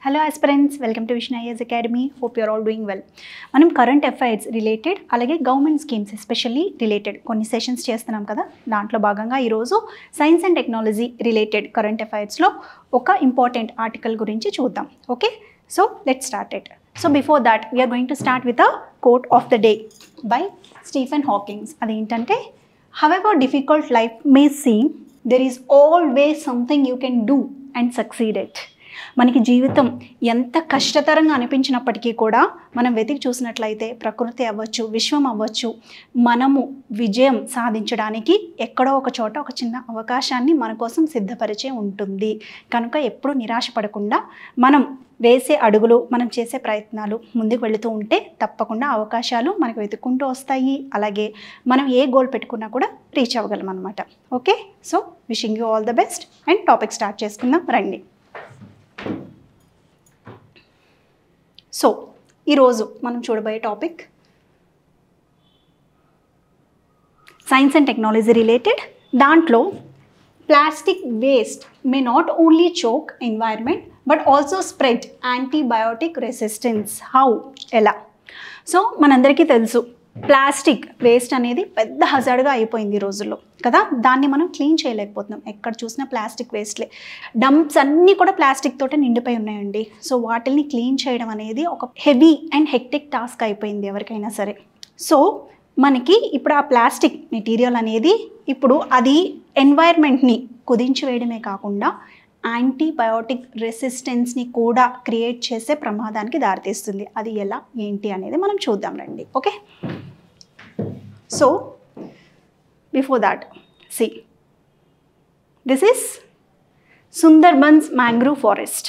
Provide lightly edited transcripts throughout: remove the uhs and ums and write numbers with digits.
Hello aspirants, welcome to Vision IAS Academy. Hope you are all doing well. మనం current affairs related అలాగే government schemes especially related కొన్ని sessions చేస్తున్నాం కదా. దాంట్లో భాగంగా ఈరోజు science and technology related current అఫైర్స్లో ఒక ఇంపార్టెంట్ ఆర్టికల్ గురించి చూద్దాం. Okay, so let's start it. So before that we're going to start with a quote of the day by Stephen Hawking's. అదేంటంటే, however difficult life may seem, there is always something you can do and succeed it. మనకి జీవితం ఎంత కష్టతరంగా అనిపించినప్పటికీ కూడా మనం వెతికి చూసినట్లయితే ప్రకృతి అవ్వచ్చు, విశ్వం అవ్వచ్చు, మనము విజయం సాధించడానికి ఎక్కడో ఒక చోట ఒక చిన్న అవకాశాన్ని మన కోసం సిద్ధపరిచే ఉంటుంది. కనుక ఎప్పుడు నిరాశపడకుండా మనం వేసే అడుగులు, మనం చేసే ప్రయత్నాలు ముందుకు వెళుతూ ఉంటే తప్పకుండా అవకాశాలు మనకు వెతుక్కుంటూ వస్తాయి. అలాగే మనం ఏ గోల్ పెట్టుకున్నా కూడా రీచ్ అవ్వగలం అనమాట. Okay, so wishing you all the best and topic start చేసుకుందాం రండి. సో ఈరోజు మనం చూడబోయే topic science and technology related. దాంట్లో plastic waste may not only choke environment but also spread antibiotic resistance. How, ఎలా? సో మనందరికీ తెలుసు, ప్లాస్టిక్ వేస్ట్ అనేది పెద్ద హజార్డ్గా అయిపోయింది ఈ రోజుల్లో కదా. దాన్ని మనం క్లీన్ చేయలేకపోతున్నాం. ఎక్కడ చూసినా ప్లాస్టిక్ వేస్ట్లే. డంప్స్ అన్నీ కూడా ప్లాస్టిక్ తోటే నిండిపోయి ఉన్నాయండి. సో వాటిని క్లీన్ చేయడం అనేది ఒక హెవీ అండ్ హెక్టిక్ టాస్క్ అయిపోయింది ఎవరికైనా సరే. సో మనకి ఇప్పుడు ఆ ప్లాస్టిక్ మెటీరియల్ అనేది ఇప్పుడు అది ఎన్వైర్న్మెంట్ని కుదించి వేయడమే కాకుండా యాంటీబయోటిక్ రెసిస్టెన్స్ని కూడా క్రియేట్ చేసే ప్రమాదానికి దారితీస్తుంది. అది ఎలా, ఏంటి అనేది మనం చూద్దాం రండి. Okay, so before that see, this is Sundarbans mangrove forest.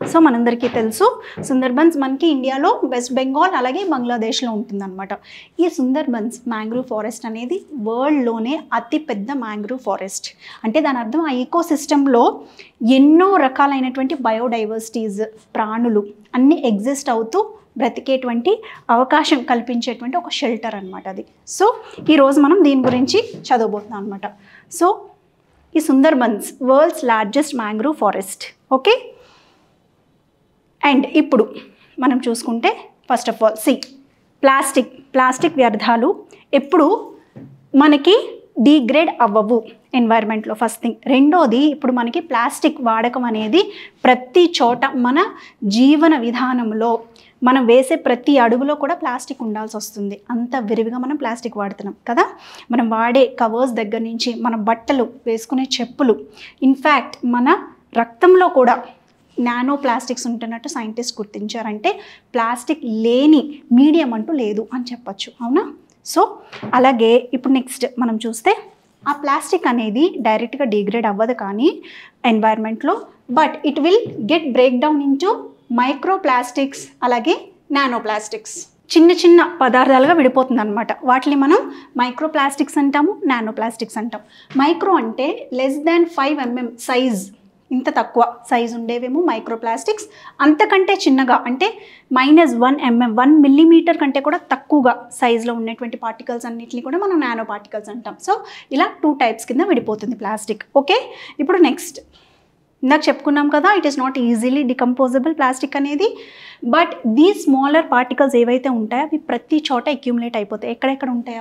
So మనందరికీ తెలుసు, సుందర్బన్స్ మనకి ఇండియాలో వెస్ట్ బెంగాల్ అలాగే బంగ్లాదేశ్లో ఉంటుందన్నమాట. ఈ సుందర్బన్స్ మ్యాంగ్రూవ్ ఫారెస్ట్ అనేది వరల్డ్లోనే అతిపెద్ద మ్యాంగ్రూవ్ ఫారెస్ట్. అంటే దాని అర్థం ఆ ఈకో సిస్టంలో ఎన్నో రకాలైనటువంటి బయోడైవర్సిటీస్, ప్రాణులు అన్నీ ఎగ్జిస్ట్ అవుతూ బ్రతికేటువంటి అవకాశం కల్పించేటువంటి ఒక షెల్టర్ అనమాట అది. సో ఈరోజు మనం దీని గురించి చదవబోతున్నాం అనమాట. సో ఈ Sundarbans world's largest mangrove forest. Okay, and ఇప్పుడు మనం చూసుకుంటే ఫస్ట్ ఆఫ్ ఆల్ ప్లాస్టిక్ వ్యర్థాలు ఎప్పుడు మనకి డీగ్రేడ్ అవ్వవు ఎన్వైర్న్మెంట్లో, ఫస్ట్ థింగ్. రెండోది, ఇప్పుడు మనకి ప్లాస్టిక్ వాడకం అనేది ప్రతి చోట మన జీవన విధానంలో మనం వేసే ప్రతి అడుగులో కూడా ప్లాస్టిక్ ఉండాల్సి వస్తుంది. అంత విరివిగా మనం ప్లాస్టిక్ వాడుతున్నాం కదా. మనం వాడే కవర్స్ దగ్గర నుంచి మన బట్టలు, వేసుకునే చెప్పులు, ఇన్ఫ్యాక్ట్ మన రక్తంలో కూడా నానో ప్లాస్టిక్స్ ఉంటున్నట్టు సైంటిస్ట్ గుర్తించారంటే ప్లాస్టిక్ లేని మీడియం అంటూ లేదు అని చెప్పచ్చు, అవునా? సో అలాగే ఇప్పుడు నెక్స్ట్ మనం చూస్తే ఆ ప్లాస్టిక్ అనేది డైరెక్ట్గా డిగ్రేడ్ అవ్వదు కానీ ఎన్వైర్న్మెంట్లో, but it will get break down into micro plastics అలాగే నానో ప్లాస్టిక్స్. చిన్న చిన్న పదార్థాలుగా విడిపోతుంది అనమాట. వాటిని మనం మైక్రో ప్లాస్టిక్స్ అంటాము, నానో ప్లాస్టిక్స్ అంటాం. మైక్రో అంటే లెస్ దాన్ 5 mm సైజ్, ఇంత తక్కువ సైజు ఉండేవేమో మైక్రో ప్లాస్టిక్స్. అంతకంటే చిన్నగా అంటే -1 mm 1 millimeter కంటే కూడా తక్కువగా సైజులో ఉన్నటువంటి పార్టికల్స్ అన్నిటిని కూడా మనం నానో పార్టికల్స్ అంటాం. సో ఇలా 2 types కింద విడిపోతుంది ప్లాస్టిక్. ఓకే, ఇప్పుడు నెక్స్ట్ ఇందాక చెప్పుకున్నాం కదా, it is not easily decomposable plastic అనేది. బట్ దీ స్మాలర్ పార్టికల్స్ ఏవైతే ఉంటాయో అవి ప్రతి చోట అక్యూములేట్ అయిపోతాయి. ఎక్కడెక్కడ ఉంటాయి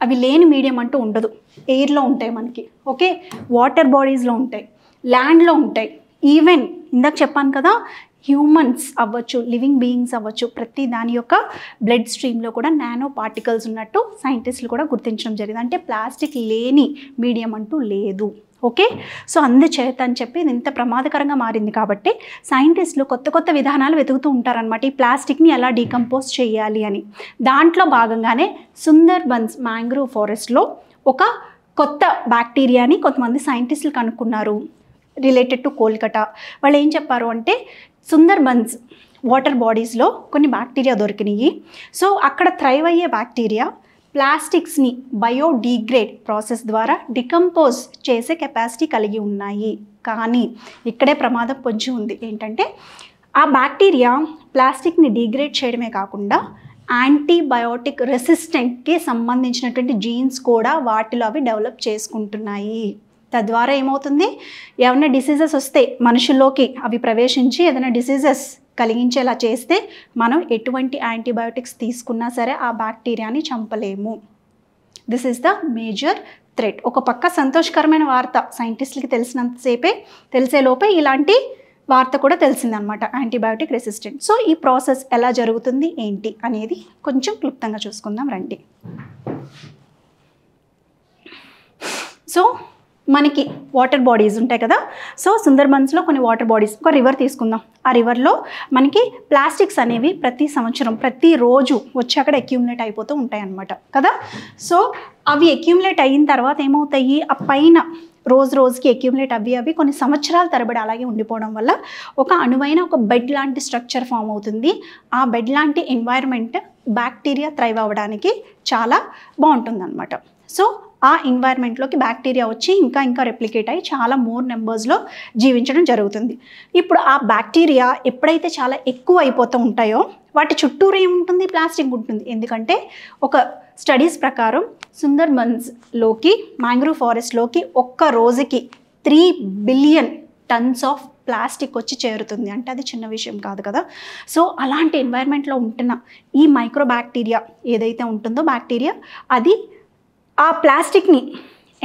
అవి లేని మీడియం అంటూ ఉండదు. ఎయిర్లో ఉంటాయి మనకి, ఓకే, వాటర్ బాడీస్లో ఉంటాయి, ల్యాండ్లో ఉంటాయి, ఈవెన్ ఇందాక చెప్పాను కదా హ్యూమన్స్ అవ్వచ్చు, లివింగ్ బీయింగ్స్ అవ్వచ్చు, ప్రతి దాని యొక్క బ్లడ్ స్ట్రీమ్లో కూడా నానో పార్టికల్స్ ఉన్నట్టు సైంటిస్టులు కూడా గుర్తించడం జరిగింది. అంటే ప్లాస్టిక్ లేని మీడియం అంటూ లేదు. ఓకే, సో అందుచేత అని చెప్పి ఇది ఇంత ప్రమాదకరంగా మారింది కాబట్టి సైంటిస్టులు కొత్త విధానాలు వెతుకుతూ ఉంటారనమాట, ఈ ప్లాస్టిక్ని ఎలా డీకంపోజ్ చేయాలి అని. దాంట్లో భాగంగానే సుందర్బన్స్ మ్యాంగ్రూవ్ ఫారెస్ట్లో ఒక కొత్త బ్యాక్టీరియాని కొంతమంది సైంటిస్టులు కనుక్కున్నారు రిలేటెడ్ టు కోల్కతా. వాళ్ళు ఏం చెప్పారు అంటే, సుందర్బన్స్ వాటర్ బాడీస్లో కొన్ని బ్యాక్టీరియా దొరికినాయి. సో అక్కడ థ్రైవ్ అయ్యే బ్యాక్టీరియా ప్లాస్టిక్స్ని బయోడీగ్రేడ్ ప్రాసెస్ ద్వారా డికంపోజ్ చేసే కెపాసిటీ కలిగి ఉన్నాయి. కానీ ఇక్కడే ప్రమాదం పొంచి ఉంది. ఏంటంటే ఆ బ్యాక్టీరియా ప్లాస్టిక్ని డీగ్రేడ్ చేయడమే కాకుండా యాంటీబయోటిక్ రెసిస్టెంట్కి సంబంధించినటువంటి జీన్స్ కూడా వాటిలో అవి డెవలప్ చేసుకుంటున్నాయి. తద్వారా ఏమవుతుంది, ఏమైనా డిసీజెస్ వస్తే మనుషుల్లోకి అవి ప్రవేశించి ఏదైనా డిసీజెస్ కలిగించేలా చేస్తే మనం ఎటువంటి యాంటీబయోటిక్స్ తీసుకున్నా సరే ఆ బ్యాక్టీరియాని చంపలేము. This is the major threat. ఒక పక్క సంతోషకరమైన వార్త, సైంటిస్టులకి తెలిసేలోపే ఇలాంటి వార్త కూడా తెలిసిందనమాట, యాంటీబయోటిక్ రెసిస్టెంట్. సో ఈ ప్రాసెస్ ఎలా జరుగుతుంది ఏంటి అనేది కొంచెం క్లుప్తంగా చూసుకుందాం రండి. సో మనకి వాటర్ బాడీస్ ఉంటాయి కదా. సో సుందర్బన్స్లో కొన్ని వాటర్ బాడీస్, ఒక రివర్ తీసుకుందాం. ఆ రివర్లో మనకి ప్లాస్టిక్స్ అనేవి ప్రతి సంవత్సరం ప్రతిరోజు వచ్చి అక్కడ అక్యూములేట్ అయిపోతూ ఉంటాయి అన్నమాట కదా. సో అవి అక్యూములేట్ అయిన తర్వాత ఏమవుతాయి, ఆ పైన రోజుకి అక్యూములేట్ అవి కొన్ని సంవత్సరాల తరబడి అలాగే ఉండిపోవడం వల్ల ఒక అణువైన ఒక బెడ్ లాంటి స్ట్రక్చర్ ఫామ్ అవుతుంది. ఆ బెడ్ లాంటి ఎన్వైర్న్మెంట్ బ్యాక్టీరియా థ్రైవ్ అవ్వడానికి చాలా బాగుంటుంది అనమాట. సో ఆ ఎన్వైర్న్మెంట్లోకి బ్యాక్టీరియా వచ్చి ఇంకా రెప్లికేట్ అయ్యి చాలా మోర్ నెంబర్స్లో జీవించడం జరుగుతుంది. ఇప్పుడు ఆ బ్యాక్టీరియా ఎప్పుడైతే చాలా ఎక్కువ అయిపోతూ ఉంటాయో వాటి చుట్టూరు ఏముంటుంది, ప్లాస్టిక్ ఉంటుంది. ఎందుకంటే ఒక స్టడీస్ ప్రకారం సుందర్బన్స్లోకి, మ్యాంగ్రూవ్ ఫారెస్ట్లోకి ఒక్క రోజుకి 3 బిలియన్ టన్స్ ఆఫ్ ప్లాస్టిక్ వచ్చి చేరుతుంది. అంటే అది చిన్న విషయం కాదు కదా. సో అలాంటి ఎన్వైర్న్మెంట్లో ఉంటున్న ఈ మైక్రో బ్యాక్టీరియా ఏదైతే ఉంటుందో బ్యాక్టీరియా, అది ఆ ప్లాస్టిక్ని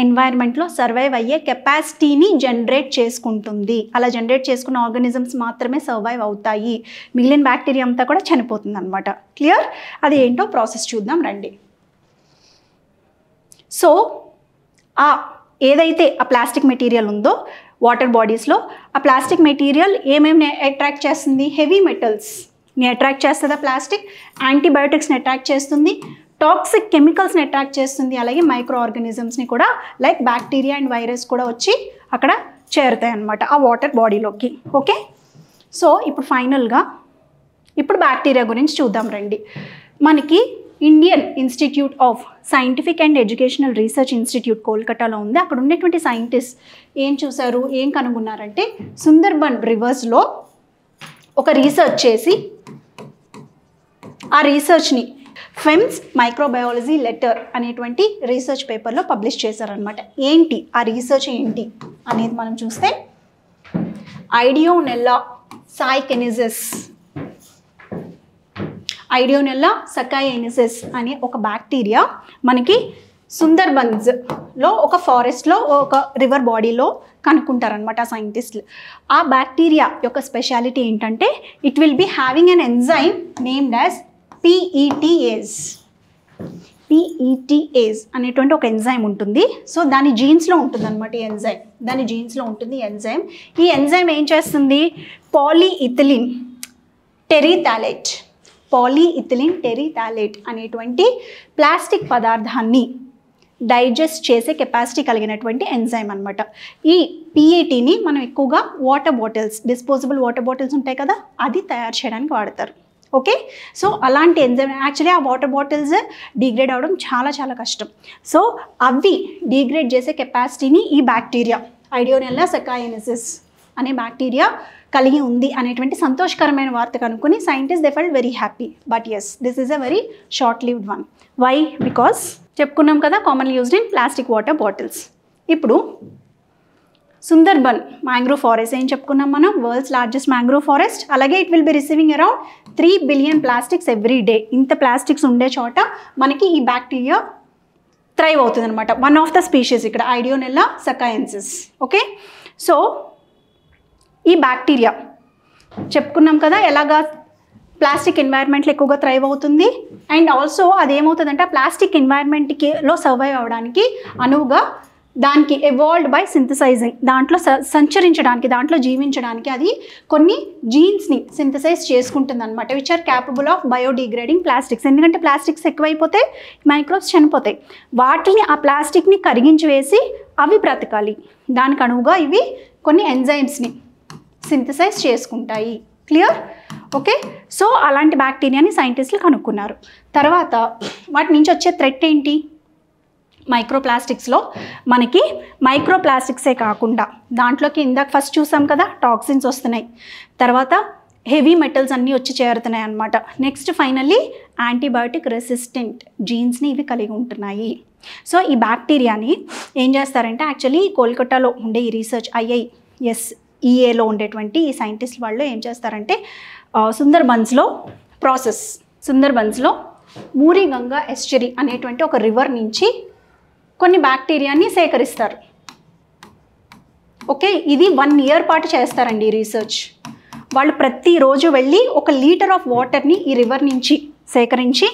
ఎన్వైర్న్మెంట్లో సర్వైవ్ అయ్యే కెపాసిటీని జనరేట్ చేసుకుంటుంది. అలా జనరేట్ చేసుకున్న ఆర్గానిజమ్స్ మాత్రమే సర్వైవ్ అవుతాయి, మిగిలిన బ్యాక్టీరియా అంతా కూడా చనిపోతుంది అనమాట. క్లియర్? అది ఏంటో ప్రాసెస్ చూద్దాం రండి. సో ఏదైతే ఆ ప్లాస్టిక్ మెటీరియల్ ఉందో వాటర్ బాడీస్లో, ఆ ప్లాస్టిక్ మెటీరియల్ ఏమేమి అట్రాక్ట్ చేస్తుంది, హెవీ మెటల్స్ని అట్రాక్ట్ చేస్తుంది ప్లాస్టిక్, యాంటీబయోటిక్స్ని అట్రాక్ట్ చేస్తుంది, టాక్సిక్ కెమికల్స్ని అట్రాక్ట్ చేస్తుంది, అలాగే మైక్రో ఆర్గానిజమ్స్ని కూడా లైక్ బ్యాక్టీరియా అండ్ వైరస్ కూడా వచ్చి అక్కడ చేరుతాయి అన్నమాట ఆ వాటర్ బాడీలోకి. ఓకే, సో ఇప్పుడు ఫైనల్గా ఇప్పుడు బ్యాక్టీరియా గురించి చూద్దాం రండి. మనకి Indian institute of scientific and educational research institute కోల్కతాలో ఉంది. అక్కడ ఉండేటువంటి సైంటిస్ట్ ఏం చూసారు, ఏం కనుగొన్నారంటే సుందర్బన్ రివర్స్లో ఒక రీసెర్చ్ చేసి ఆ రీసెర్చ్ని ఫెమ్స్ మైక్రోబయాలజీ లెటర్ అనేటువంటి రీసెర్చ్ పేపర్లో పబ్లిష్ చేశారనమాట. ఏంటి ఆ రీసెర్చ్ ఏంటి అనేది మనం చూస్తే, ఐడియోనెల్లా సకాయెనిసిస్ అనే ఒక బ్యాక్టీరియా మనకి సుందర్బన్స్లో ఒక ఫారెస్ట్లో ఒక రివర్ బాడీలో కనుక్కుంటారనమాట ఆ సైంటిస్టులు. ఆ బ్యాక్టీరియా యొక్క స్పెషాలిటీ ఏంటంటే it will be having an enzyme named as PETase అనేటువంటి ఒక ఎంజైమ్ ఉంటుంది. సో దాని జీన్స్లో ఉంటుంది అనమాట ఈ ఎంజైమ్, ఈ ఎంజైమ్ ఏం చేస్తుంది, పాలీఇథిలిన్ టెరిథాలేట్ అనేటువంటి ప్లాస్టిక్ పదార్థాన్ని డైజెస్ట్ చేసే కెపాసిటీ కలిగినటువంటి ఎంజైమ్ అనమాట. ఈ PETని మనం ఎక్కువగా water bottles, disposable water bottles ఉంటాయి కదా, అది తయారు చేయడానికి వాడతారు. ఓకే, సో అలాంటి ఎంజైమ్ యాక్చువల్లీ ఆ వాటర్ బాటిల్స్ డిగ్రేడ్ అవ్వడం చాలా కష్టం. సో అవి డిగ్రేడ్ చేసే కెపాసిటీని ఈ బ్యాక్టీరియా ఐడియోనెల్లా సకాయెనిసిస్ అనే బ్యాక్టీరియా కలిగి ఉంది అనేటువంటి సంతోషకరమైన వార్త కనుక్కొని scientist they felt very happy. But yes, this is a very short lived one. Why? Because చెప్పుకున్నాం కదా, commonly used in plastic water bottles. ఇప్పుడు సుందర్బన్ మ్యాంగ్రూవ్ ఫారెస్ట్ ఏం చెప్పుకున్నాం మనం, వరల్డ్స్ లార్జెస్ట్ మ్యాంగ్రూవ్ ఫారెస్ట్. అలాగే it will be receiving around 3 billion plastics every day. ఇంత plastics ఉండే చోట మనకి ఈ బ్యాక్టీరియా థ్రైవ్ అవుతుంది అనమాట. వన్ ఆఫ్ ద స్పీషీస్ ఇక్కడ ఐడియోనెల్లా సకాయెన్సిస్. ఓకే, సో ఈ బ్యాక్టీరియా చెప్పుకున్నాం కదా ఎలాగా ప్లాస్టిక్ ఎన్వైర్న్మెంట్లో ఎక్కువగా థ్రైవ్ అవుతుంది. అండ్ ఆల్సో అదేమవుతుందంటే ఆ ప్లాస్టిక్ ఎన్వైర్న్మెంట్లో సర్వైవ్ అవ్వడానికి అనువుగా దానికి ఎవాల్వ్డ్ బై సింథసైజింగ్, దాంట్లో సంచరించడానికి, దాంట్లో జీవించడానికి అది కొన్ని జీన్స్ని సింథసైజ్ చేసుకుంటుంది అనమాట, which are capable of biodegrading plastics. ఎందుకంటే ప్లాస్టిక్స్ ఎక్కువైపోతే మైక్రోబ్స్ చనిపోతాయి, వాటిని ఆ ప్లాస్టిక్ని కరిగించి వేసి అవి బ్రతకాలి. దానికి అనువుగా ఇవి కొన్ని ఎంజైమ్స్ని సింథసైజ్ చేసుకుంటాయి. క్లియర్? ఓకే, సో అలాంటి బ్యాక్టీరియాని సైంటిస్టులు కనుక్కున్నారు. తర్వాత వాటి నుంచి వచ్చే థ్రెట్ ఏంటి, మైక్రోప్లాస్టిక్స్లో మనకి మైక్రోప్లాస్టిక్సే కాకుండా దాంట్లోకి ఇందాక ఫస్ట్ చూసాం కదా టాక్సిన్స్ వస్తున్నాయి, తర్వాత హెవీ మెటల్స్ అన్నీ వచ్చి చేరుతున్నాయి అన్నమాట. నెక్స్ట్ ఫైనల్లీ యాంటీబయోటిక్ రెసిస్టెంట్ జీన్స్ని ఇవి కలిగి ఉంటున్నాయి. సో ఈ బ్యాక్టీరియాని ఏం చేస్తారంటే యాక్చువల్లీ కోల్కతాలో ఉండే ఈ రీసెర్చ్ IISEAలో ఉండేటువంటి ఈ సైంటిస్ట్ వాళ్ళు ఏం చేస్తారంటే సుందర్బన్స్లో మూరీ గంగా ఎస్చరీ అనేటువంటి ఒక రివర్ నుంచి కొన్ని బ్యాక్టీరియాని సేకరిస్తారు. ఓకే, ఇది 1 year పాటు చేస్తారండి ఈ రీసెర్చ్. వాళ్ళు ప్రతిరోజు వెళ్ళి 1 లీటర్ ఆఫ్ వాటర్ని ఈ రివర్ నుంచి సేకరించి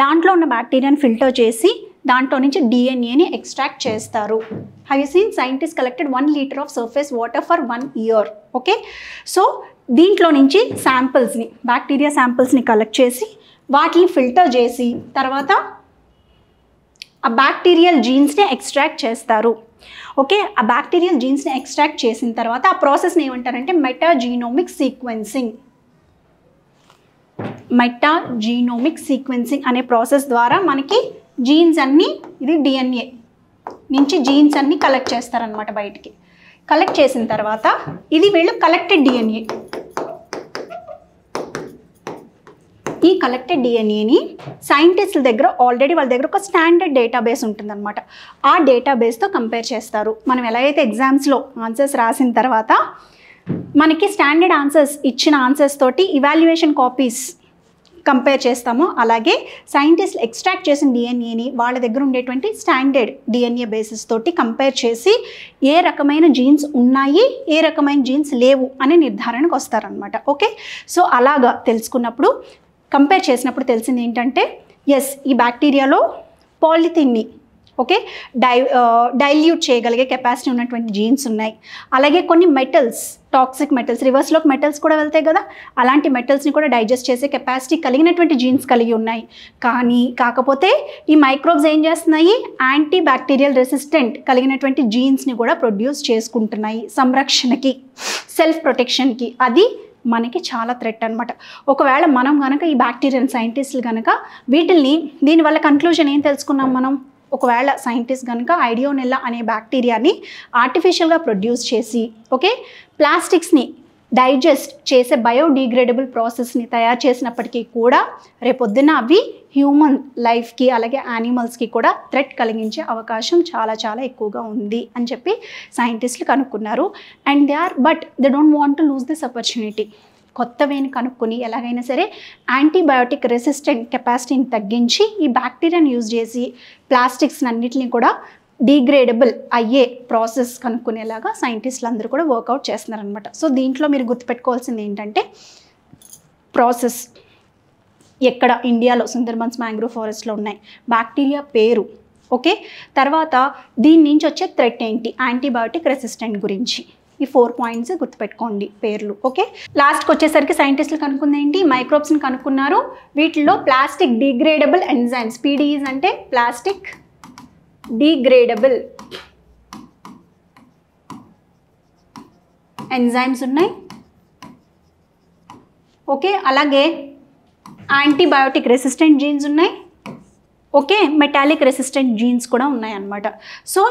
దాంట్లో ఉన్న బ్యాక్టీరియాని ఫిల్టర్ చేసి దాంట్లో నుంచి DNAని ఎక్స్ట్రాక్ట్ చేస్తారు. Have you seen scientist collected 1 liter of surface water for 1 year. Okay, so దీంట్లో నుంచి బ్యాక్టీరియా శాంపిల్స్ని కలెక్ట్ చేసి వాటిని ఫిల్టర్ చేసి తర్వాత ఆ బ్యాక్టీరియల్ జీన్స్ని ఎక్స్ట్రాక్ట్ చేస్తారు. ఓకే, ఆ బ్యాక్టీరియల్ జీన్స్ని ఎక్స్ట్రాక్ట్ చేసిన తర్వాత ఆ ప్రాసెస్ని ఏమంటారంటే మెటాజీనోమిక్ సీక్వెన్సింగ్ అనే ప్రాసెస్ ద్వారా మనకి జీన్స్ అన్నీ, ఇది DNA నుంచి జీన్స్ అన్నీ కలెక్ట్ చేస్తారనమాట. బయటికి కలెక్ట్ చేసిన తర్వాత ఇది వీళ్ళు కలెక్టెడ్ DNA, ఈ కలెక్టెడ్ DNAని సైంటిస్టుల దగ్గర ఆల్రెడీ వాళ్ళ దగ్గర ఒక స్టాండర్డ్ డేటాబేస్ ఉంటుందన్నమాట. ఆ డేటాబేస్తో కంపేర్ చేస్తారు. మనం ఎలాగైతే ఎగ్జామ్స్లో ఆన్సర్స్ రాసిన తర్వాత మనకి స్టాండర్డ్ ఆన్సర్స్ ఇచ్చిన ఆన్సర్స్ తోటి ఇవాల్యుయేషన్ కాపీస్ కంపేర్ చేస్తామో అలాగే సైంటిస్టులు ఎక్స్ట్రాక్ట్ చేసిన DNAని వాళ్ళ దగ్గర ఉండేటువంటి స్టాండర్డ్ DNA బేసిస్ తోటి కంపేర్ చేసి ఏ రకమైన జీన్స్ ఉన్నాయి, ఏ రకమైన జీన్స్ లేవు అనే నిర్ధారణకు వస్తారనమాట. ఓకే, సో అలాగా తెలుసుకున్నప్పుడు కంపేర్ చేసినప్పుడు తెలిసింది ఏంటంటే ఎస్, ఈ బ్యాక్టీరియాలో పాలిథిన్ని డైల్యూట్ చేయగలిగే కెపాసిటీ ఉన్నటువంటి జీన్స్ ఉన్నాయి. అలాగే కొన్ని మెటల్స్, టాక్సిక్ మెటల్స్, రివర్స్లోకి మెటల్స్ కూడా వెళ్తాయి కదా, అలాంటి మెటల్స్ని కూడా డైజెస్ట్ చేసే కెపాసిటీ కలిగినటువంటి జీన్స్ కలిగి ఉన్నాయి. కాకపోతే ఈ మైక్రోబ్స్ ఏం చేస్తున్నాయి, యాంటీ బ్యాక్టీరియల్ రెసిస్టెంట్ కలిగినటువంటి జీన్స్ని కూడా ప్రొడ్యూస్ చేసుకుంటున్నాయి సంరక్షణకి, సెల్ఫ్ ప్రొటెక్షన్కి. అది మనకి చాలా థ్రెట్ అనమాట. ఒకవేళ మనం కనుక ఈ బ్యాక్టీరియల్ సైంటిస్టులు కనుక దీనివల్ల కన్క్లూజన్ ఏం తెలుసుకున్నాం మనం, ఒకవేళ సైంటిస్ట్ కనుక ఐడియోనెల్లా అనే బ్యాక్టీరియాని ఆర్టిఫిషియల్గా ప్రొడ్యూస్ చేసి ప్లాస్టిక్స్ని డైజెస్ట్ చేసే బయోడిగ్రేడబుల్ ప్రాసెస్ని తయారు చేసినప్పటికీ కూడా రేపొద్దున అవి హ్యూమన్ లైఫ్కి అలాగే యానిమల్స్కి కూడా థ్రెట్ కలిగించే అవకాశం చాలా చాలా ఎక్కువగా ఉంది అని చెప్పి సైంటిస్టులు కనుక్కున్నారు. And they don't want to lose this opportunity. కొత్త వేని కనుక్కొని ఎలాగైనా సరే యాంటీబయోటిక్ రెసిస్టెంట్ కెపాసిటీని తగ్గించి ఈ బ్యాక్టీరియాని యూజ్ చేసి ప్లాస్టిక్స్ అన్నిటిని కూడా డిగ్రేడబుల్ అయ్యే ప్రాసెస్ కనుక్కునేలాగా సైంటిస్టులు అందరూ కూడా వర్కౌట్ చేస్తున్నారనమాట. సో దీంట్లో మీరు గుర్తుపెట్టుకోవాల్సింది ఏంటంటే ప్రాసెస్ ఎక్కడ ఇండియాలో సుందర్బన్స్ మ్యాంగ్రోవ్ ఫారెస్ట్లో ఉన్నాయి, బ్యాక్టీరియా పేరు, ఓకే, తర్వాత దీని నుంచి వచ్చే థ్రెట్ ఏంటి, యాంటీబయోటిక్ రెసిస్టెంట్ గురించి, ఈ 4 points గుర్తుపెట్టుకోండి పేర్లు. ఓకే, లాస్ట్కి వచ్చేసరికి సైంటిస్టులు కనుక్కుంది ఏంటి, మైక్రోబ్స్ని కనుక్కున్నారు. వీటిల్లో ప్లాస్టిక్ డిగ్రేడబుల్ ఎంజైమ్స్, PDEs అంటే ప్లాస్టిక్ డిగ్రేడబుల్ ఎంజైమ్స్ ఉన్నాయి. ఓకే, అలాగే యాంటీబయోటిక్ రెసిస్టెంట్ జీన్స్ ఉన్నాయి. ఓకే, మెటాలిక్ రెసిస్టెంట్ జీన్స్ కూడా ఉన్నాయన్నమాట. సో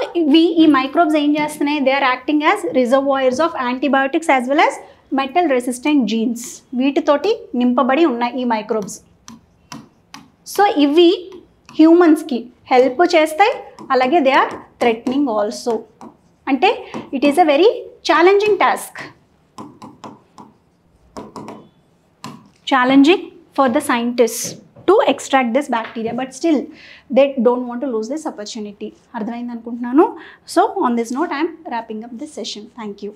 ఈ మైక్రోబ్స్ ఏం చేస్తున్నాయి, they are acting as reservoirs of antibiotics as well as metal resistant genes. వీటితోటి నింపబడి ఉన్నాయి ఈ మైక్రోబ్స్. సో ఇవి హ్యూమన్స్కి హెల్ప్ చేస్తాయి, అలాగే దే ఆర్ థ్రెటనింగ్ ఆల్సో. అంటే it is a very challenging task, challenging for the scientist to extract this bacteria, but still they don't want to lose this opportunity. అర్థమైంది అనుకుంటున్నాను. So on this note I am wrapping up this session. Thank you.